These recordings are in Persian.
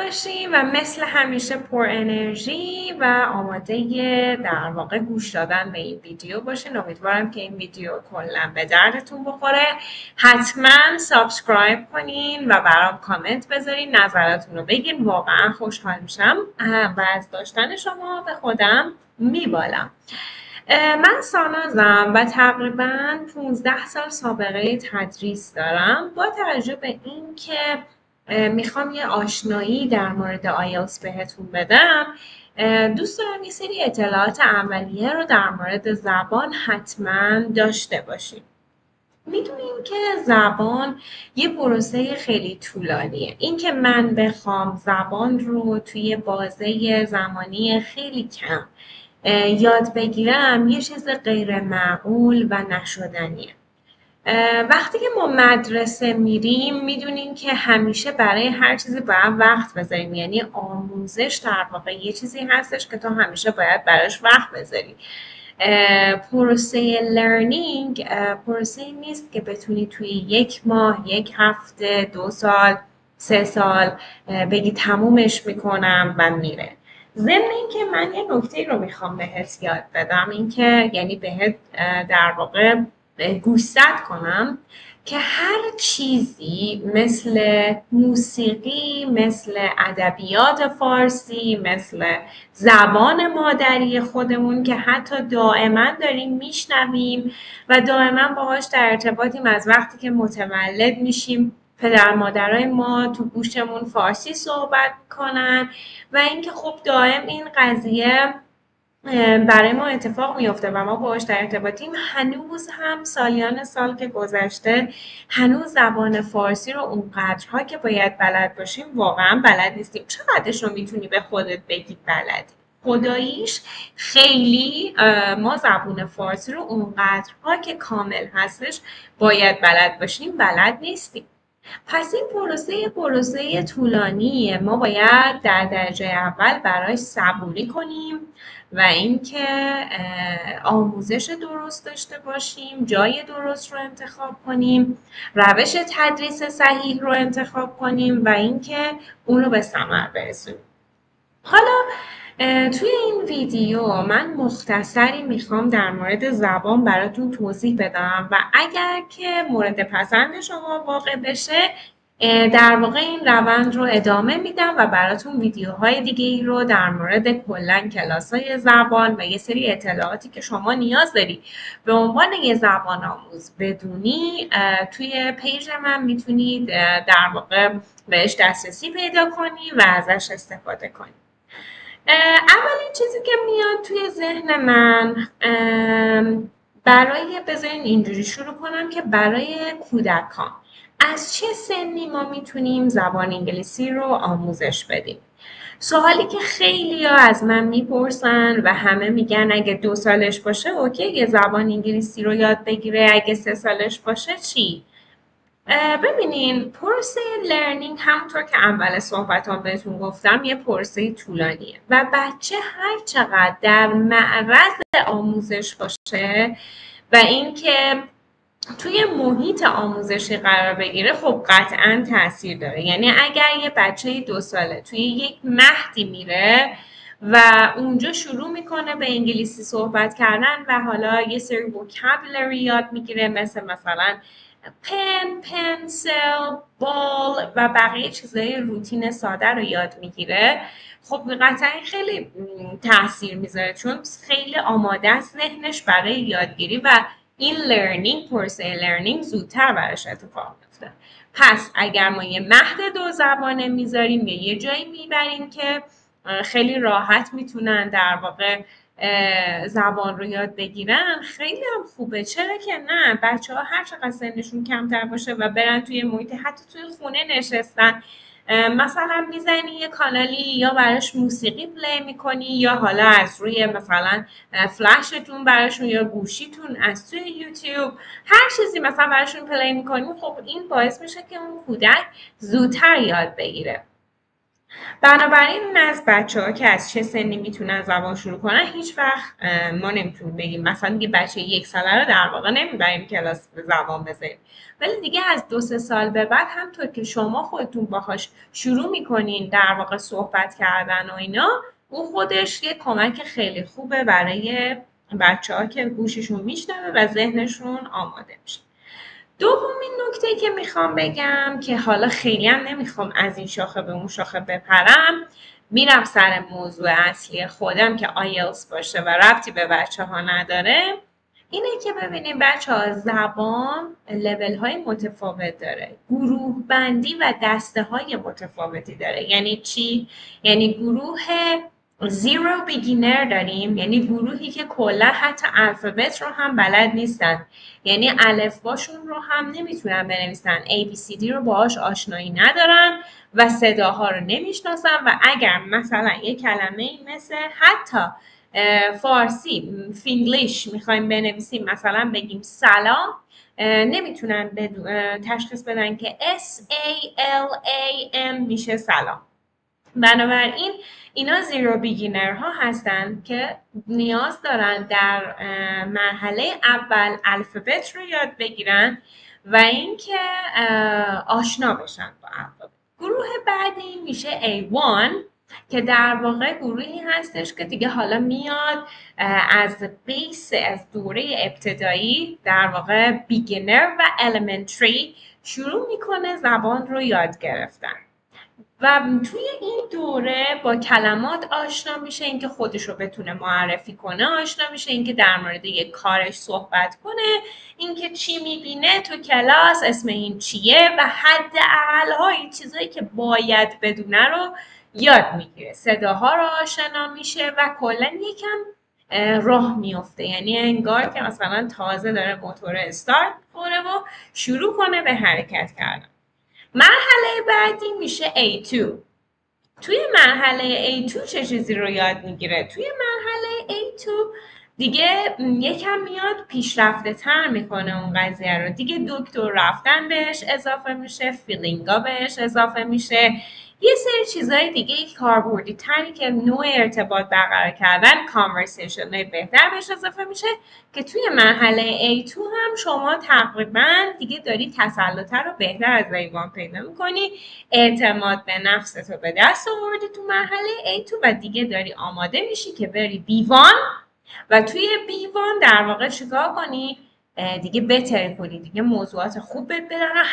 باشین و مثل همیشه پر انرژی و آماده در واقع گوش دادن به این ویدیو باشین. امیدوارم که این ویدیو کلا به دردتون بخوره. حتما سابسکرایب کنین و برام کامنت بذارین، نظراتتون رو بگین. واقعا خوشحال میشم و از داشتن شما به خودم میبالم. من سانازم و تقریبا 15 سال سابقه تدریس دارم. با توجه به اینکه میخوام یه آشنایی در مورد آیلتس بهتون بدم، دوست دارم یه سری اطلاعات اولیه رو در مورد زبان حتما داشته باشیم. میدونیم که زبان یه پروسه خیلی طولانیه. اینکه من بخوام زبان رو توی بازه زمانی خیلی کم یاد بگیرم یه چیز غیر معقول و نشدنیه. وقتی که ما مدرسه میریم میدونیم که همیشه برای هر چیزی باید وقت بذاریم، یعنی آموزش در واقع یه چیزی هستش که تو همیشه باید براش وقت بذاری. پروسه لرنینگ پروسه نیست که بتونی توی 1 ماه، 1 هفته، 2 سال، 3 سال بگی تمومش میکنم و میره. ضمن اینکه من یه نکته رو میخوام بهت یاد بدم، اینکه یعنی بهت در واقع گوشزد کنم که هر چیزی مثل موسیقی، مثل ادبیات فارسی، مثل زبان مادری خودمون که حتی دائما داریم میشنویم و دائما باهاش در ارتباطیم، از وقتی که متولد میشیم پدر مادرای ما تو گوشمون فارسی صحبت کنن و اینکه خب دائم این قضیه برای ما اتفاق میفته و ما باهاش در ارتباطیم. هنوز هم سالیان سال که گذشته هنوز زبان فارسی رو اونقدرها که باید بلد باشیم واقعا بلد نیستیم. چقدرش رو میتونی به خودت بگی بلدی؟ خداییش خیلی ما زبان فارسی رو اونقدرها که کامل هستش باید بلد باشیم بلد نیستیم. پس این پروسه طولانیه. ما باید در درجه اول براش صبوری کنیم و اینکه آموزش درست داشته باشیم، جای درست رو انتخاب کنیم، روش تدریس صحیح رو انتخاب کنیم و اینکه اون رو به ثمر برسونیم. حالا توی این ویدیو من مختصری میخوام در مورد زبان براتون توضیح بدم و اگر که مورد پسند شما واقع بشه در واقع این روند رو ادامه میدم و براتون ویدیوهای دیگه ای رو در مورد کلا کلاس‌های زبان و یه سری اطلاعاتی که شما نیاز داری به عنوان یه زبان آموز بدونی توی پیج من میتونید در واقع بهش دسترسی پیدا کنی و ازش استفاده کنی. اولین چیزی که میاد توی ذهن من بذارین اینجوری شروع کنم که برای کودکان از چه سنی ما میتونیم زبان انگلیسی رو آموزش بدیم؟ سوالی که خیلی ها از من میپرسن و همه میگن اگه 2 سالش باشه اوکی یه زبان انگلیسی رو یاد بگیره، اگه 3 سالش باشه چی؟ ببینین پروسه لرنینگ همونطور که اول صحبتام بهتون گفتم یه پروسه طولانیه و بچه هر چقدر در معرض آموزش باشه و اینکه توی محیط آموزشی قرار بگیره خب قطعا تاثیر داره. یعنی اگر یه بچه 2 ساله توی یک مهدی میره و اونجا شروع میکنه به انگلیسی صحبت کردن و حالا یه سری وکابولری یاد میگیره مثلا پن، پنسل، بال و بقیه چیزهای روتین ساده رو یاد میگیره، خب قطعا خیلی تاثیر میذاره چون خیلی آماده است ذهنش برای یادگیری و این پروسه لرنینگ زودتر براش اتفاق میفته. پس اگر ما یه مهد 2 زبانه میذاریم یا یه جایی میبریم که خیلی راحت میتونن در واقع زبان رو یاد بگیرن خیلی هم خوبه. چرا که نه؟ بچه ها هر چقدر سنشون کمتر باشه و برن توی محیط، حتی توی خونه نشستن مثلا میزنی یه کانالی یا براش موسیقی پلی میکنی یا حالا از روی مثلا فلشتون براشون یا گوشیتون از توی یوتیوب هر چیزی مثلا براشون پلی میکنی، خب این باعث میشه که اون کودک زودتر یاد بگیره. بنابراین این از بچه‌ها که از چه سنی میتونن زبان شروع کنن هیچ وقت ما نمیتونیم بگیم مثلا دیگه بچه 1 ساله رو در واقع نمیبریم کلاس زبان بذاریم، ولی دیگه از 2 3 سال به بعد همطور که شما خودتون باهاش شروع میکنین در واقع صحبت کردن و اینا، اون خودش یه کمک خیلی خوبه برای بچه‌ها که گوششون میشنوه و ذهنشون آماده میشه. دومین نکته که میخوام بگم که حالا خیلی هم نمیخوام از این شاخه به اون شاخه بپرم، میرم سر موضوع اصلی خودم که آیلتس باشه و ربطی به بچه ها نداره. اینه که ببینیم بچه ها زبان لیول های متفاوت داره، گروه بندی و دسته های متفاوتی داره. یعنی چی؟ یعنی گروه زیرو بیگینر داریم، یعنی گروهی که کلا حتی الفابت رو هم بلد نیستن، یعنی الفباشون رو هم نمیتونن بنویسن، ABCD رو باهاش آشنایی ندارن و صداها رو نمیشناسن و اگر مثلا یه کلمه مثل حتی فارسی فینگلیش میخوایم بنویسیم، مثلا بگیم سلام، نمیتونن تشخیص بدن که SALAM میشه سلام. بنابراین اینا زیرو بیگینر ها هستن که نیاز دارن در مرحله اول الفابت رو یاد بگیرن و اینکه آشنا بشن با الفابت. گروه بعدی میشه A1 که در واقع گروهی هستش که دیگه حالا میاد از بیس، از دوره ابتدایی در واقع بیگینر و elementary شروع میکنه زبان رو یاد گرفتن و توی این دوره با کلمات آشنا میشه، اینکه خودش رو بتونه معرفی کنه آشنا میشه، اینکه در مورد یک کارش صحبت کنه، اینکه چی میبینه تو کلاس، اسم این چیه و حداقل‌های چیزایی که باید بدونه رو یاد میگیره، صداها رو آشنا میشه و کلا یکم راه میفته، یعنی انگار که مثلا تازه داره موتور استارت میخوره و شروع کنه به حرکت کردن. مرحله بعدی میشه A2. توی مرحله A2 چه چیزی رو یاد میگیره؟ توی مرحله A2 دیگه یکم میاد پیشرفته تر میکنه اون قضیه رو، دیگه دکتر رفتن بهش اضافه میشه، فیلینگا بهش اضافه میشه، یه سری چیزهای دیگه کاربردی تری که نوع ارتباط برقرار کردن، کانورسیشن های بهتر بهش اضافه میشه که توی مرحله A2 هم شما تقریبا دیگه داری تسلط رو بهتر از A1 پیدا میکنی، اعتماد به نفست رو به دست آوردی تو مرحله A2 و دیگه داری آماده میشی که بری B1 و توی B1 در واقع چیکار کنی؟ دیگه بهتر کنی، دیگه موضوعات خوب بهت بدن و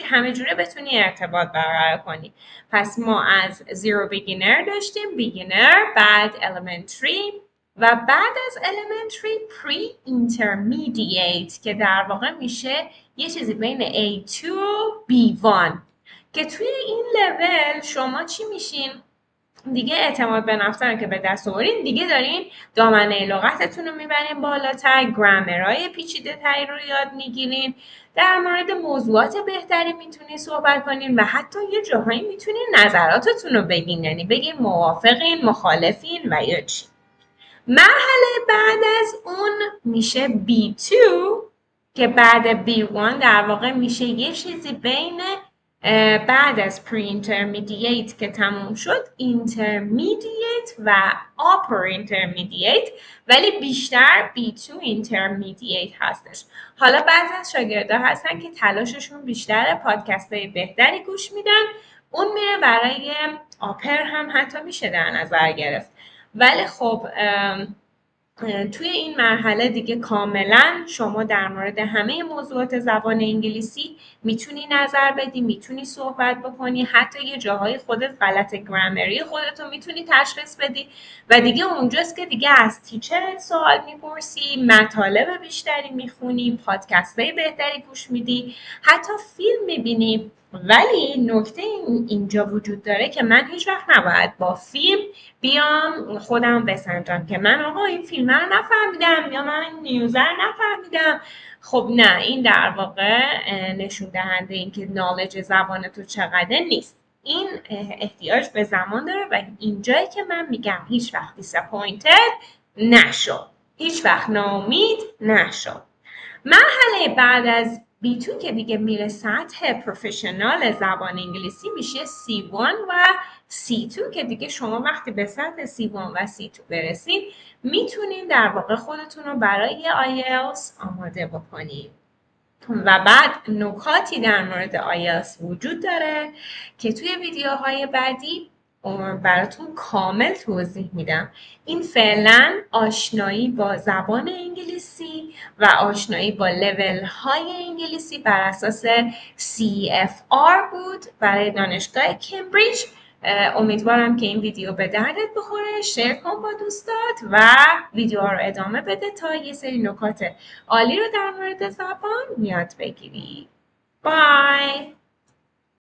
همه جوره بتونی ارتباط برقرار کنی. پس ما از زیرو بیگینر داشتیم، بیگینر، بعد elementary و بعد از elementary pre intermediate که در واقع میشه یه چیزی بین A2 و B1 که توی این لول شما چی میشین؟ دیگه اعتماد به نفس رو که به دست آورین، دیگه دارین دامنه لغتتون رو میبرین بالاتر، گرامرهای پیچیده تری رو یاد میگیرین، در مورد موضوعات بهتری میتونین صحبت کنین و حتی یه جاهایی میتونین نظراتتون رو بگین، یعنی بگین موافقین، مخالفین و یا چی. مرحله بعد از اون میشه B2 که بعد B1 در واقع میشه یه چیزی بین بعد از pre intermediate که تموم شد intermediate و upper intermediate، ولی بیشتر B2 intermediate هستش. حالا بعضی از شاگردا هستن که تلاششون بیشتره، پادکست های بهتری گوش میدن، اون میره برای آپر هم حتی میشه در نظر گرفت، ولی خب توی این مرحله دیگه کاملا شما در مورد همه موضوعات زبان انگلیسی میتونی نظر بدی، میتونی صحبت بکنی، حتی یه جاهای خودت غلط گرامری خودتو میتونی تشخیص بدی و دیگه اونجاست که دیگه از تیچرت سوال میپرسی، مطالب بیشتری میخونی، پادکست‌های بهتری گوش میدی، حتی فیلم میبینی. ولی نکته اینجا وجود داره که من هیچ وقت نباید با فیلم بیام خودم بسنجم که من آقا این فیلم رو نفهمیدم یا من این نیوزه رو نفهمیدم. خب نه، این در واقع نشون دهنده این که نالج زبان تو چقدر نیست، این احتیاج به زمان داره و اینجایی که من میگم هیچ وقت disappointed نشو، هیچ وقت ناامید نشو. مرحله بعد از B2 که دیگه میره سطح پروفشنال زبان انگلیسی میشه C1 و C2 که دیگه شما وقتی به سطح C1 و C2 برسید میتونین در واقع خودتون رو برای IELTS آماده بکنید. و بعد نکاتی در مورد IELTS وجود داره که توی ویدیوهای بعدی براتون کامل توضیح میدم. این فعلا آشنایی با زبان انگلیسی و آشنایی با لول های انگلیسی بر اساس CFR بود برای دانشگاه کمبریج. امیدوارم که این ویدیو به دردت بخوره. شیر کن با دوستات و ویدیو رو ادامه بده تا یه سری نکات عالی رو در مورد زبان یاد بگیری. بای.